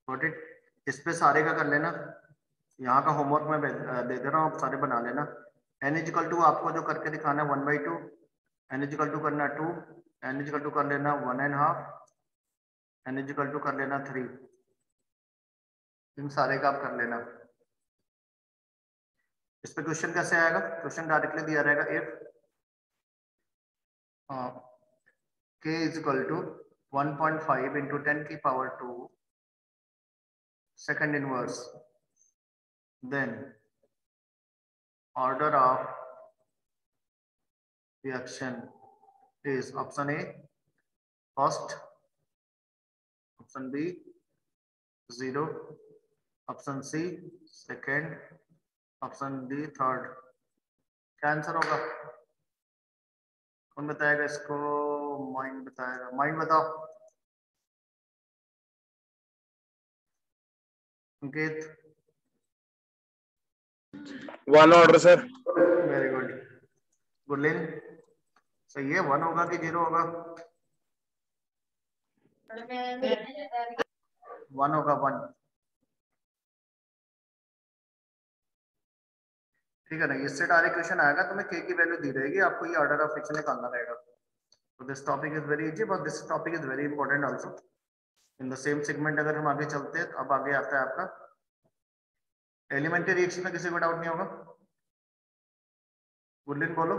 Got it? इस पे सारे का कर लेना। यहाँ का होमवर्क मैं दे दे रहा हूँ, आप सारे बना लेना। n इक्वल टू आपको जो करके दिखाना है 1/2, n इक्वल टू करना 2, n इक्वल टू कर लेना 1.5, n इक्वल टू कर लेना 3। इन सारे का आप कर लेना। इस पे क्वेश्चन कैसे आएगा? क्वेश्चन डायरेक्टली दिया रहेगा if k is equal to 1.5 × 10 की power 2 second inverse, then order of reaction is option A first, option B 0, option C second, option D third। क्या आंसर होगा? कौन बताएगा इसको? माइंड बताएगा। माइंड बताओ। अंकित। 1 order sir. Very good. Gurleen सही है। 1 होगा कि 0 होगा? 1 होगा 1, ठीक है ना। इससे डायरेक्ट क्वेश्चन आएगा, तुम्हें k की वैल्यू दी रहेगी, आपको ये ऑर्डर ऑफ फ्रिक्शन निकालना रहेगा। तो this topic is very easy, but this topic is very important also in the same segment. अगर हम आगे चलते हैं तो अब आगे आता है आपका एलिमेंट्री रिएक्शन में। किसी को डाउट नहीं होगा? गुरलीन बोलो।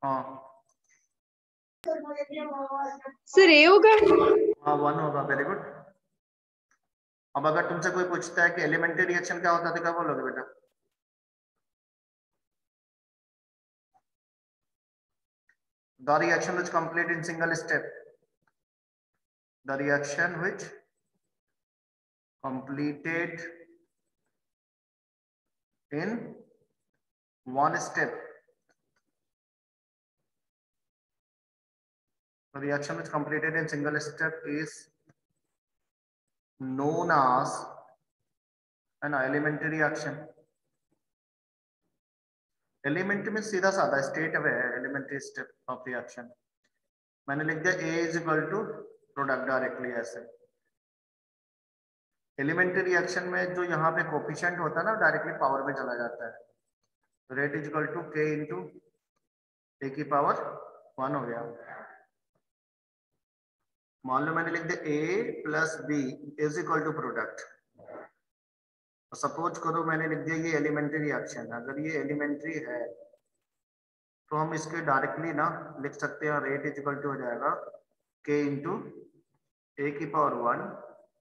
हाँ सर ए होगा। हाँ 1 होगा, वेरी गुड। अब अगर तुमसे कोई पूछता है कि एलिमेंट्री रिएक्शन क्या होता है तो क्या बोलोगे बेटा? The reaction which complete in single step, the reaction which completed in one step, the reaction which completed in single step is known as an elementary reaction. Elementary में सीधा साधा स्टेट अवे है एलिमेंट्री स्टेप ऑफ रिएक्शन। मैंने लिख दिया A is equal to product directly ऐसे। एलिमेंट्री रिएक्शन में जो यहाँ पे कोफिशिएंट होता है ना, डायरेक्टली पावर में चला जाता है। Rate is equal to K into A की पावर 1 हो गया। मान लो मैंने लिख दिया A plus B is equal to product. Suppose करो मैंने लिख दिया ये एलिमेंट्री रिएक्शन। अगर ये एलिमेंट्री है तो हम इसके डायरेक्टली ना लिख सकते हैं, रेट इज इक्वल टू हो जाएगा K इंटू ए की पावर 1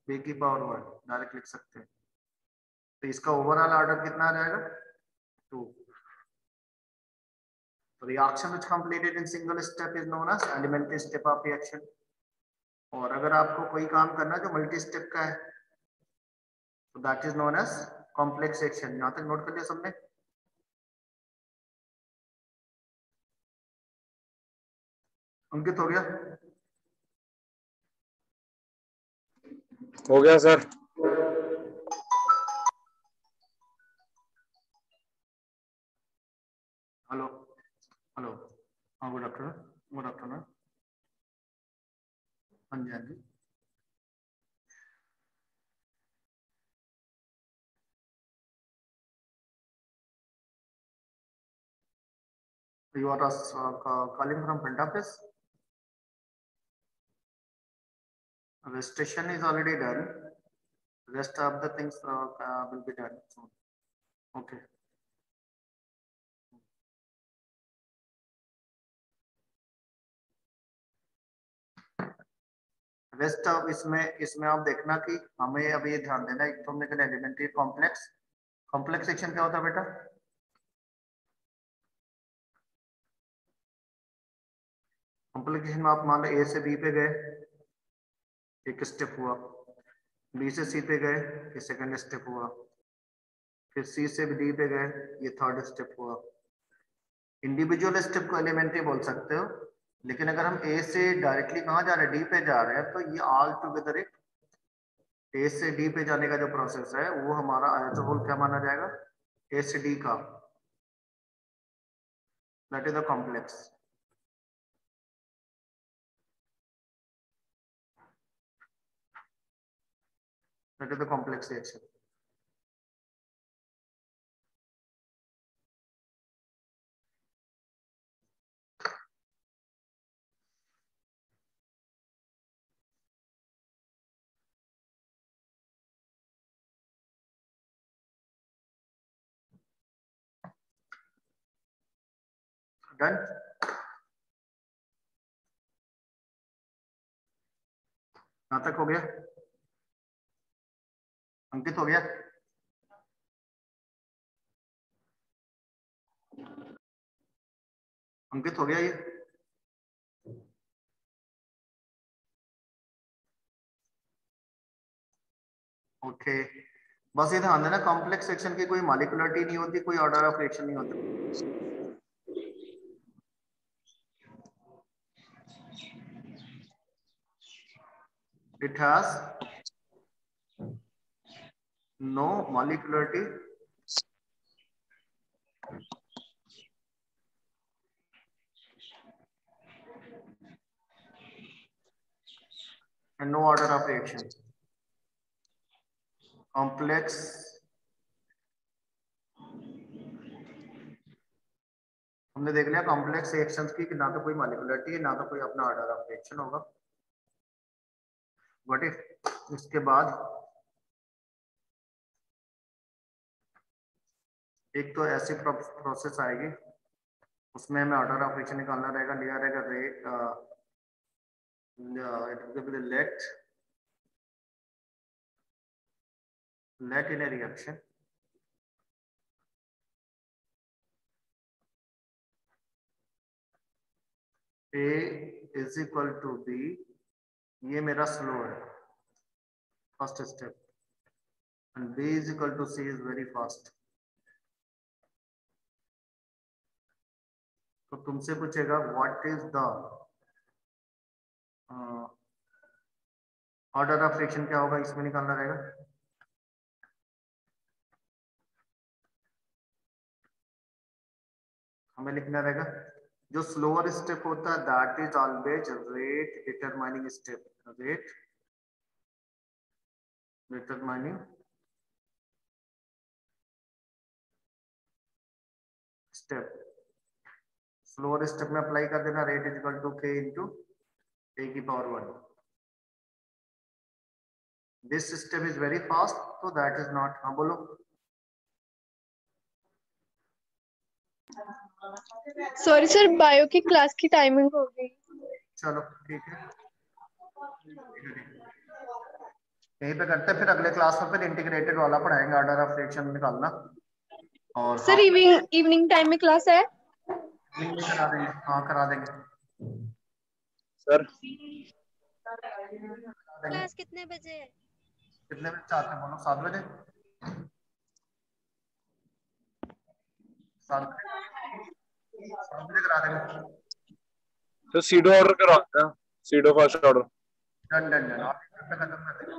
बी की पावर 1, डायरेक्ट लिख सकते हैं। तो इसका ओवरऑल ऑर्डर कितना आ जाएगा? 2। Reaction which completed in single step is known as elementary step of reaction. और अगर आपको कोई काम करना है जो मल्टी स्टेप का है तो that is known as complex reaction. यहां तक नोट कर लिया सबने? अंकित हो गया? हो गया सर। हेलो हेलो, हाँ गुड आफ्टरनून। Good afternoon. हाँ जी हाँ जी। You are calling from front office? Registration is already done. Rest of the things will be done soon. Okay. Rest of इसमें आप देखना कि हमें अभी ये ध्यान देना, एक तो हमने कहा एलिमेंट्री कॉम्प्लेक्स। कॉम्प्लेक्स सेक्शन क्या होता है बेटा? कॉम्प्लेक्सेशन में आप मान लो ए से बी पे गए, एक स्टेप हुआ। बी से सी पे गए, ये सेकंड स्टेप हुआ। फिर सी से डी पे गए, ये थर्ड स्टेप हुआ। इंडिविजुअल स्टेप को एलिमेंट्री बोल सकते हो, लेकिन अगर हम ए से डायरेक्टली कहाँ जा रहे हैं, डी पे जा रहे हैं, तो ये ऑल टुगेदर एक ए से डी पे जाने का जो प्रोसेस है वो हमारा आयतोहोल क्या माना जाएगा? ए से डी का, that is the complex. That is the complex reaction. Done? यहां तक हो गया? अंकित हो गया? अंकित हो गया ये? ओके। बस ये ध्यान देना, कॉम्प्लेक्स सेक्शन की कोई मॉलिक्युलरिटी नहीं होती, कोई ऑर्डर ऑफ रिएक्शन नहीं होता। It has no molecularity and no order of reaction. Complex हमने देख लिया कॉम्प्लेक्स रिएक्शंस की कि ना तो कोई मॉलिक्युलरिटी है ना तो कोई अपना ऑर्डर ऑफ रिएक्शन होगा। व्हाट इफ इसके बाद एक तो ऐसी प्रोसेस आएगी उसमें हमें ऑर्डर ऑफ रिएक्शन निकालना रहेगा, लिया रहेगा rate let in a reaction A is equal to B, ये मेरा स्लो है first step, and B is equal to C is very fast। तो तुमसे पूछेगा what is the order of reaction, क्या होगा इसमें निकालना रहेगा। हमें लिखना रहेगा जो स्लोअर स्टेप होता है that is always rate determining step, rate determining step. Slower step में अप्लाई कर देना rate is equal to k into a की power 1। This step is very fast तो दैट इज नॉट। हाँ बोलो। सॉरी सर, बायो की क्लास की टाइमिंग हो गई। चलो ठीक है, यहीं पे करते हैं, फिर अगले क्लास में फिर इंटीग्रेटेड वाला पढ़ाएंगे, ऑर्डर ऑफ रिएक्शन निकालना। और सर इवनिंग टाइम में क्लास है? करा देंगे, हाँ करा देंगे सर। क्लास कितने बजे है? कितने बजे चाहते हैं बोलो। 7 बजे। 7 बजे करा देंगे। तो सीडो ऑर्डर करवाते हैं, pseudo first order. Done done done, आप खत्म कर देंगे।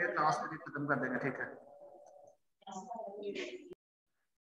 क्लास खत्म कर देंगे, ठीक है।